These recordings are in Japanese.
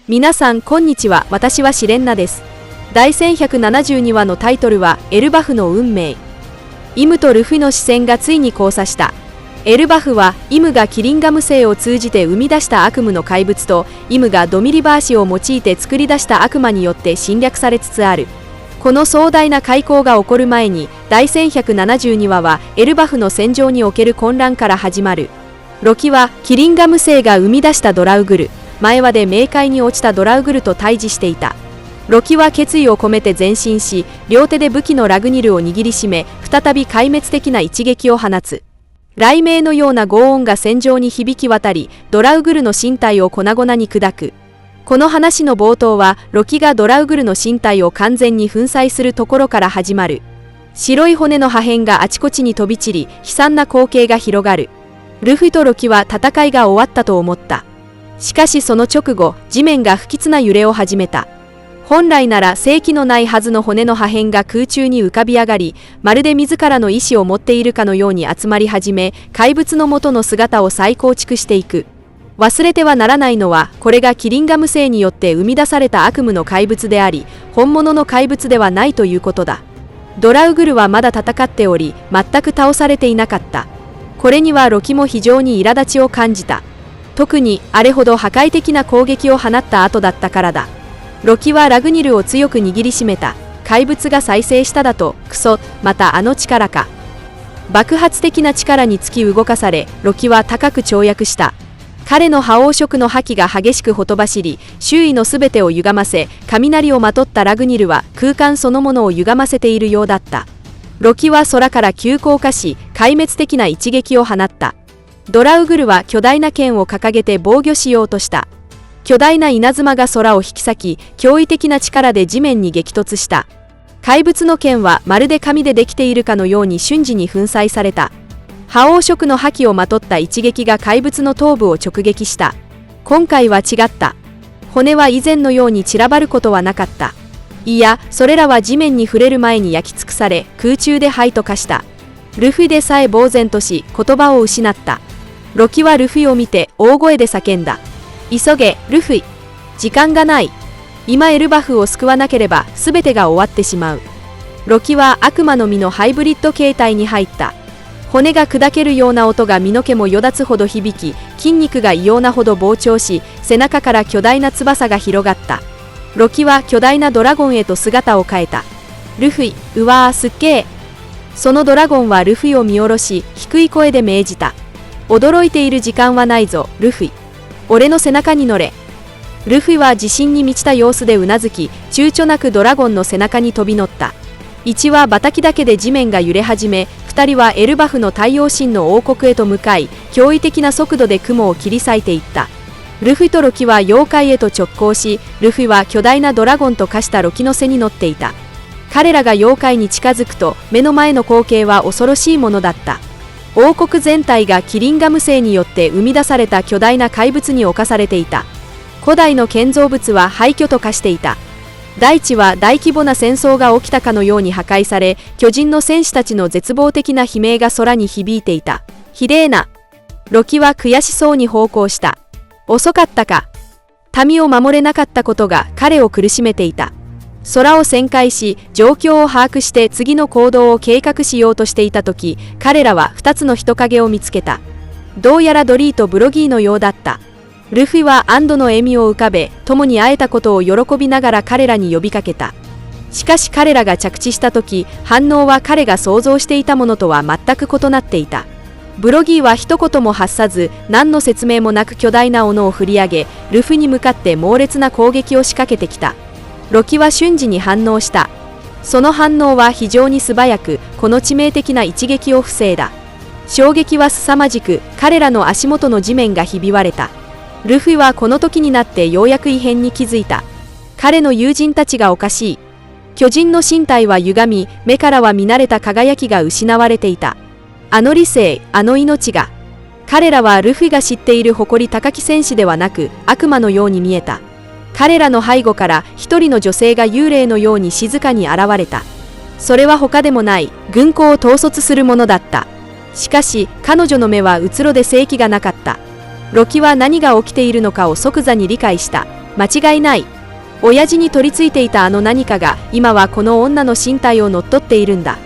皆さんこんにちは。私はシレンナです。第1172話のタイトルはエルバフの運命。イムとルフィの視線がついに交差した。エルバフはイムがキリンガム星を通じて生み出した悪夢の怪物とイムがドミリバーシを用いて作り出した悪魔によって侵略されつつある。この壮大な開口が起こる前に第1172話はエルバフの戦場における混乱から始まる。ロキはキリンガム星が生み出したドラウグル、前話で冥界に落ちたドラウグルと対峙していた。ロキは決意を込めて前進し、両手で武器のラグニルを握りしめ、再び壊滅的な一撃を放つ。雷鳴のような轟音が戦場に響き渡り、ドラウグルの身体を粉々に砕く。この話の冒頭は、ロキがドラウグルの身体を完全に粉砕するところから始まる。白い骨の破片があちこちに飛び散り、悲惨な光景が広がる。ルフィとロキは戦いが終わったと思った。しかしその直後、地面が不吉な揺れを始めた。本来なら生気のないはずの骨の破片が空中に浮かび上がり、まるで自らの意志を持っているかのように集まり始め、怪物の元の姿を再構築していく。忘れてはならないのは、これがキリンガム星によって生み出された悪夢の怪物であり、本物の怪物ではないということだ。ドラウグルはまだ戦っており、全く倒されていなかった。これにはロキも非常に苛立ちを感じた。特にあれほど破壊的な攻撃を放った後だったからだ。ロキはラグニルを強く握りしめた。怪物が再生しただと、クソ、またあの力か。爆発的な力に突き動かされ、ロキは高く跳躍した。彼の覇王色の覇気が激しくほとばしり、周囲のすべてを歪ませ、雷をまとったラグニルは空間そのものを歪ませているようだった。ロキは空から急降下し、壊滅的な一撃を放った。ドラウグルは巨大な剣を掲げて防御しようとした。巨大な稲妻が空を引き裂き、驚異的な力で地面に激突した。怪物の剣はまるで紙でできているかのように瞬時に粉砕された。覇王色の覇気をまとった一撃が怪物の頭部を直撃した。今回は違った。骨は以前のように散らばることはなかった。いや、それらは地面に触れる前に焼き尽くされ、空中で灰と化した。ルフィでさえ呆然とし、言葉を失った。ロキはルフィを見て大声で叫んだ。急げ、ルフィ。時間がない。今エルバフを救わなければ全てが終わってしまう。ロキは悪魔の実のハイブリッド形態に入った。骨が砕けるような音が身の毛もよだつほど響き、筋肉が異様なほど膨張し、背中から巨大な翼が広がった。ロキは巨大なドラゴンへと姿を変えた。ルフィ、うわーすっげー。そのドラゴンはルフィを見下ろし、低い声で命じた。驚いている時間はないぞ、ルフィ。俺の背中に乗れ。ルフィは自信に満ちた様子でうなずき、躊躇なくドラゴンの背中に飛び乗った。1羽バタキだけで地面が揺れ始め、2人はエルバフの太陽神の王国へと向かい、驚異的な速度で雲を切り裂いていった。ルフィとロキは妖怪へと直行し、ルフィは巨大なドラゴンと化したロキの背に乗っていた。彼らが妖怪に近づくと、目の前の光景は恐ろしいものだった。王国全体がキリンガム星によって生み出された巨大な怪物に侵されていた。古代の建造物は廃墟と化していた。大地は大規模な戦争が起きたかのように破壊され、巨人の戦士たちの絶望的な悲鳴が空に響いていた。ひでえな。ロキは悔しそうに奉公した。遅かったか。民を守れなかったことが彼を苦しめていた。空を旋回し、状況を把握して次の行動を計画しようとしていた時、彼らは2つの人影を見つけた。どうやらドリーとブロギーのようだった。ルフィは安堵の笑みを浮かべ、共に会えたことを喜びながら彼らに呼びかけた。しかし彼らが着地した時、反応は彼が想像していたものとは全く異なっていた。ブロギーは一言も発さず、何の説明もなく巨大な斧を振り上げ、ルフィに向かって猛烈な攻撃を仕掛けてきた。ロキは瞬時に反応した。その反応は非常に素早く、この致命的な一撃を防いだ。衝撃は凄まじく、彼らの足元の地面がひび割れた。ルフィはこの時になってようやく異変に気づいた。彼の友人たちがおかしい。巨人の身体は歪み、目からは見慣れた輝きが失われていた。あの理性、あの命が。彼らはルフィが知っている誇り高き戦士ではなく、悪魔のように見えた。彼らの背後から一人の女性が幽霊のように静かに現れた。それは他でもない、軍港を統率するものだった。しかし、彼女の目はうつろで生気がなかった。ロキは何が起きているのかを即座に理解した。間違いない。親父に取り付いていたあの何かが今はこの女の身体を乗っ取っているんだ。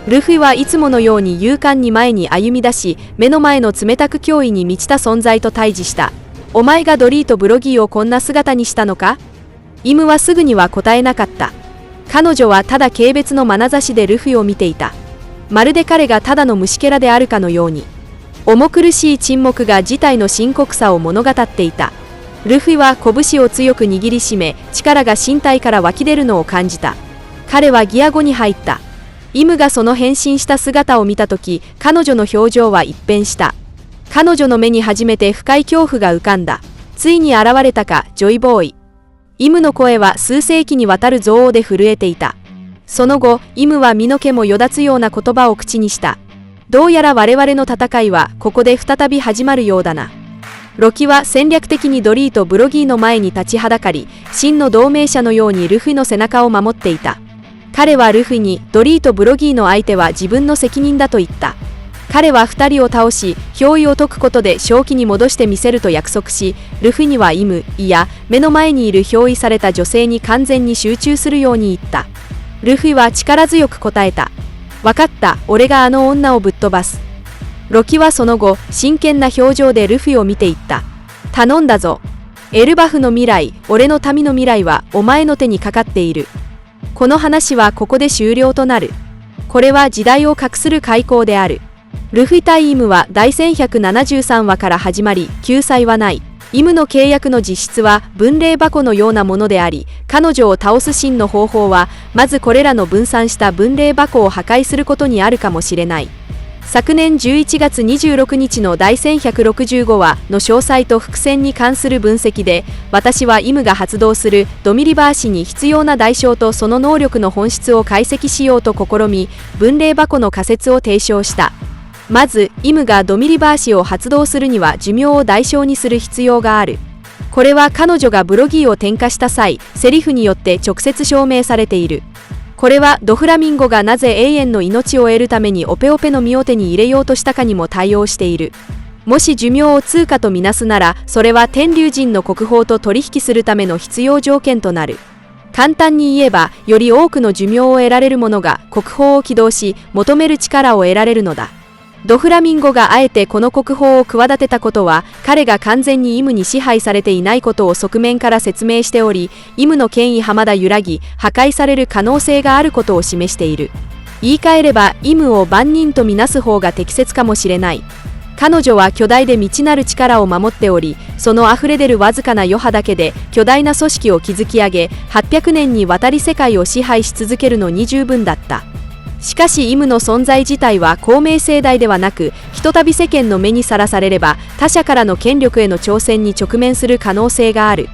ルフィはいつものように勇敢に前に歩み出し、目の前の冷たく脅威に満ちた存在と対峙した。お前がドリーとブロギーをこんな姿にしたのか？イムはすぐには答えなかった。彼女はただ軽蔑の眼差しでルフィを見ていた。まるで彼がただの虫けらであるかのように。重苦しい沈黙が事態の深刻さを物語っていた。ルフィは拳を強く握りしめ、力が身体から湧き出るのを感じた。彼はギア5に入った。イムがその変身した姿を見たとき、彼女の表情は一変した。彼女の目に初めて深い恐怖が浮かんだ。ついに現れたか、ジョイボーイ。イムの声は数世紀にわたる憎悪で震えていた。その後、イムは身の毛もよだつような言葉を口にした。どうやら我々の戦いはここで再び始まるようだな。ロキは戦略的にドリーとブロギーの前に立ちはだかり、真の同盟者のようにルフィの背中を守っていた。彼はルフィにドリーとブロギーの相手は自分の責任だと言った。彼は2人を倒し、脅威を解くことで正気に戻してみせると約束し、ルフィにはイム、いや、目の前にいる憑依された女性に完全に集中するように言った。ルフィは力強く答えた。わかった、俺があの女をぶっ飛ばす。ロキはその後、真剣な表情でルフィを見ていった。頼んだぞ。エルバフの未来、俺の民の未来はお前の手にかかっている。この話はここで終了となる。これは時代を画する開口である。ルフィ対イムは第1173話から始まり、救済はない。イムの契約の実質は分霊箱のようなものであり、彼女を倒す真の方法は、まずこれらの分散した分霊箱を破壊することにあるかもしれない。昨年11月26日の第1165話の詳細と伏線に関する分析で、私はイムが発動するドミリバーシに必要な代償とその能力の本質を解析しようと試み、分霊箱の仮説を提唱した。まず、イムがドミリバーシを発動するには寿命を代償にする必要がある。これは彼女がブロギーを点火した際、セリフによって直接証明されている。これはドフラミンゴがなぜ永遠の命を得るためにオペオペの実を手に入れようとしたかにも対応している。もし寿命を通貨とみなすなら、それは天龍人の国宝と取引するための必要条件となる。簡単に言えば、より多くの寿命を得られる者が国宝を起動し、求める力を得られるのだ。ドフラミンゴがあえてこの国宝を企てたことは、彼が完全にイムに支配されていないことを側面から説明しており、イムの権威浜田揺らぎ、破壊される可能性があることを示している。言い換えれば、イムを万人とみなす方が適切かもしれない。彼女は巨大で未知なる力を守っており、その溢れ出るわずかな余波だけで巨大な組織を築き上げ、800年にわたり世界を支配し続けるのに十分だった。しかしイムの存在自体は公明正大ではなく、ひとたび世間の目にさらされれば他者からの権力への挑戦に直面する可能性がある。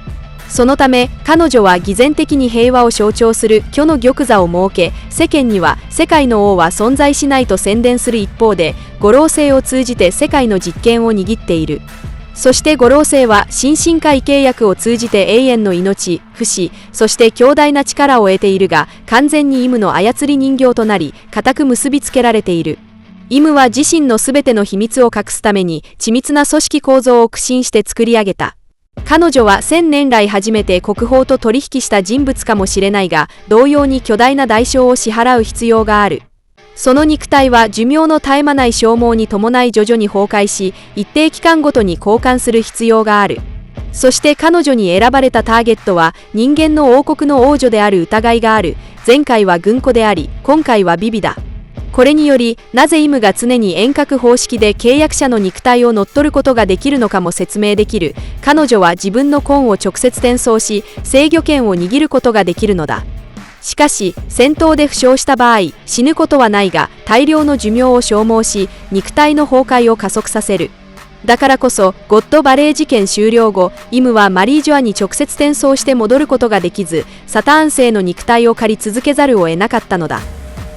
そのため彼女は偽善的に平和を象徴する巨の玉座を設け、世間には世界の王は存在しないと宣伝する一方で、五老星を通じて世界の実権を握っている。そして五老星は心神会契約を通じて永遠の命、不死、そして強大な力を得ているが、完全にイムの操り人形となり、固く結びつけられている。イムは自身のすべての秘密を隠すために、緻密な組織構造を苦心して作り上げた。彼女は1000年来初めて国宝と取引した人物かもしれないが、同様に巨大な代償を支払う必要がある。その肉体は寿命の絶え間ない消耗に伴い徐々に崩壊し、一定期間ごとに交換する必要がある。そして彼女に選ばれたターゲットは人間の王国の王女である疑いがある。前回は軍子であり、今回はビビだ。これにより、なぜイムが常に遠隔方式で契約者の肉体を乗っ取ることができるのかも説明できる。彼女は自分の魂を直接転送し、制御権を握ることができるのだ。しかし、戦闘で負傷した場合、死ぬことはないが、大量の寿命を消耗し、肉体の崩壊を加速させる。だからこそ、ゴッドバレー事件終了後、イムはマリージョアに直接転送して戻ることができず、サターン星の肉体を借り続けざるを得なかったのだ。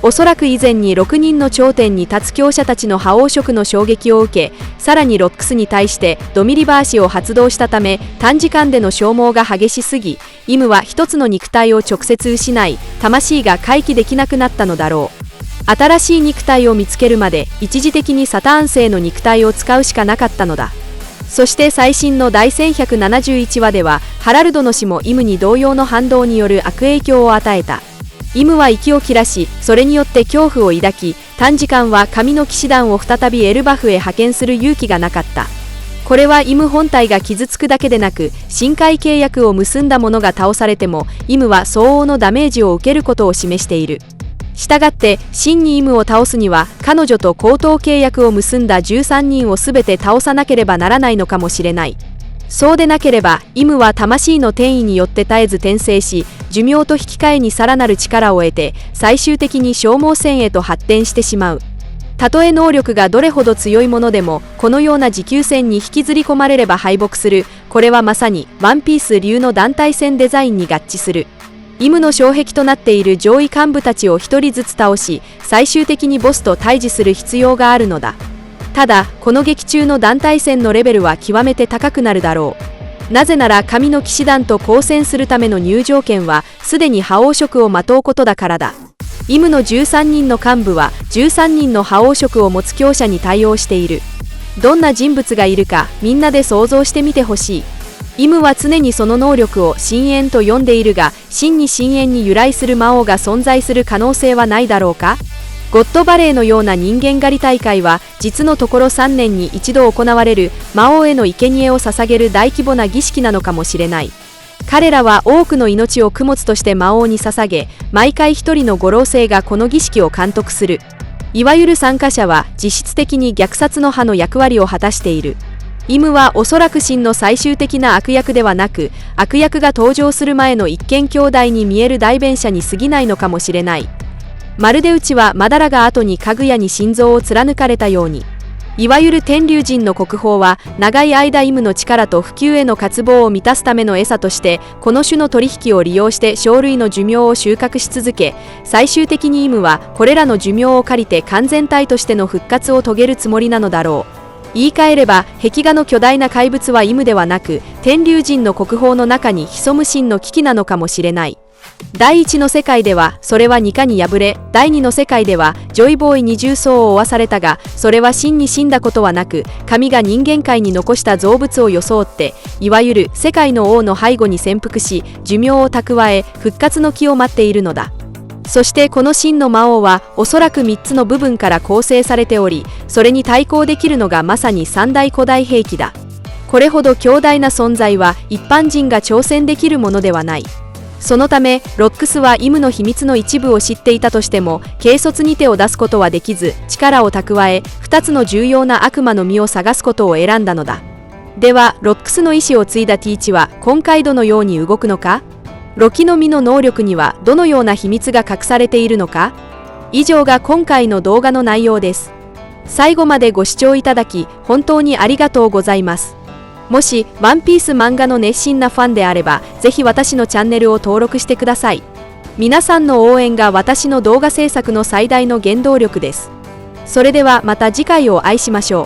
おそらく以前に6人の頂点に立つ強者たちの覇王色の衝撃を受け、さらにロックスに対してドミリバーシを発動したため、短時間での消耗が激しすぎ、イムは一つの肉体を直接失い、魂が回帰できなくなったのだろう。新しい肉体を見つけるまで一時的にサターン星の肉体を使うしかなかったのだ。そして最新の第1171話では、ハラルドの死もイムに同様の反動による悪影響を与えた。イムは息を切らし、それによって恐怖を抱き、短時間は神の騎士団を再びエルバフへ派遣する勇気がなかった。これはイム本体が傷つくだけでなく、深海契約を結んだ者が倒されても、イムは相応のダメージを受けることを示している。したがって、真にイムを倒すには、彼女と口頭契約を結んだ13人を全て倒さなければならないのかもしれない。そうでなければ、イムは魂の転移によって絶えず転生し、寿命と引き換えにさらなる力を得て、最終的に消耗戦へと発展してしまう。たとえ能力がどれほど強いものでも、このような持久戦に引きずり込まれれば敗北する。これはまさに、ワンピース流の団体戦デザインに合致する。イムの障壁となっている上位幹部たちを一人ずつ倒し、最終的にボスと対峙する必要があるのだ。ただ、この劇中の団体戦のレベルは極めて高くなるだろう。なぜなら神の騎士団と交戦するための入場券は、すでに覇王色をまとうことだからだ。イムの13人の幹部は13人の覇王色を持つ強者に対応している。どんな人物がいるかみんなで想像してみてほしい。イムは常にその能力を深淵と呼んでいるが、真に深淵に由来する魔王が存在する可能性はないだろうか。ゴッドバレーのような人間狩り大会は実のところ3年に一度行われる魔王への生贄を捧げる大規模な儀式なのかもしれない。彼らは多くの命を供物として魔王に捧げ、毎回一人の五老星がこの儀式を監督する。いわゆる参加者は実質的に虐殺の派の役割を果たしている。イムはおそらく真の最終的な悪役ではなく、悪役が登場する前の一見兄弟に見える代弁者に過ぎないのかもしれない。まるでうちはマダラが後にかぐやに心臓を貫かれたように。いわゆる天龍人の国宝は長い間イムの力と普及への渇望を満たすための餌としてこの種の取引を利用して生類の寿命を収穫し続け、最終的にイムはこれらの寿命を借りて完全体としての復活を遂げるつもりなのだろう。言い換えれば壁画の巨大な怪物はイムではなく天龍人の国宝の中に潜む真の危機なのかもしれない。第一の世界ではそれは二課に敗れ、第二の世界ではジョイボーイに重傷を負わされたが、それは真に死んだことはなく、神が人間界に残した造物を装っていわゆる世界の王の背後に潜伏し寿命を蓄え復活の木を待っているのだ。そしてこの真の魔王はおそらく3つの部分から構成されており、それに対抗できるのがまさに三大古代兵器だ。これほど強大な存在は一般人が挑戦できるものではない。そのためロックスはイムの秘密の一部を知っていたとしても軽率に手を出すことはできず、力を蓄え2つの重要な悪魔の実を探すことを選んだのだ。ではロックスの意志を継いだティーチは今回どのように動くのか。ロキの実の能力にはどのような秘密が隠されているのか。以上が今回の動画の内容です。最後までご視聴いただき本当にありがとうございます。もしワンピース漫画の熱心なファンであれば、ぜひ私のチャンネルを登録してください。皆さんの応援が私の動画制作の最大の原動力です。それではまた次回をお会いしましょう。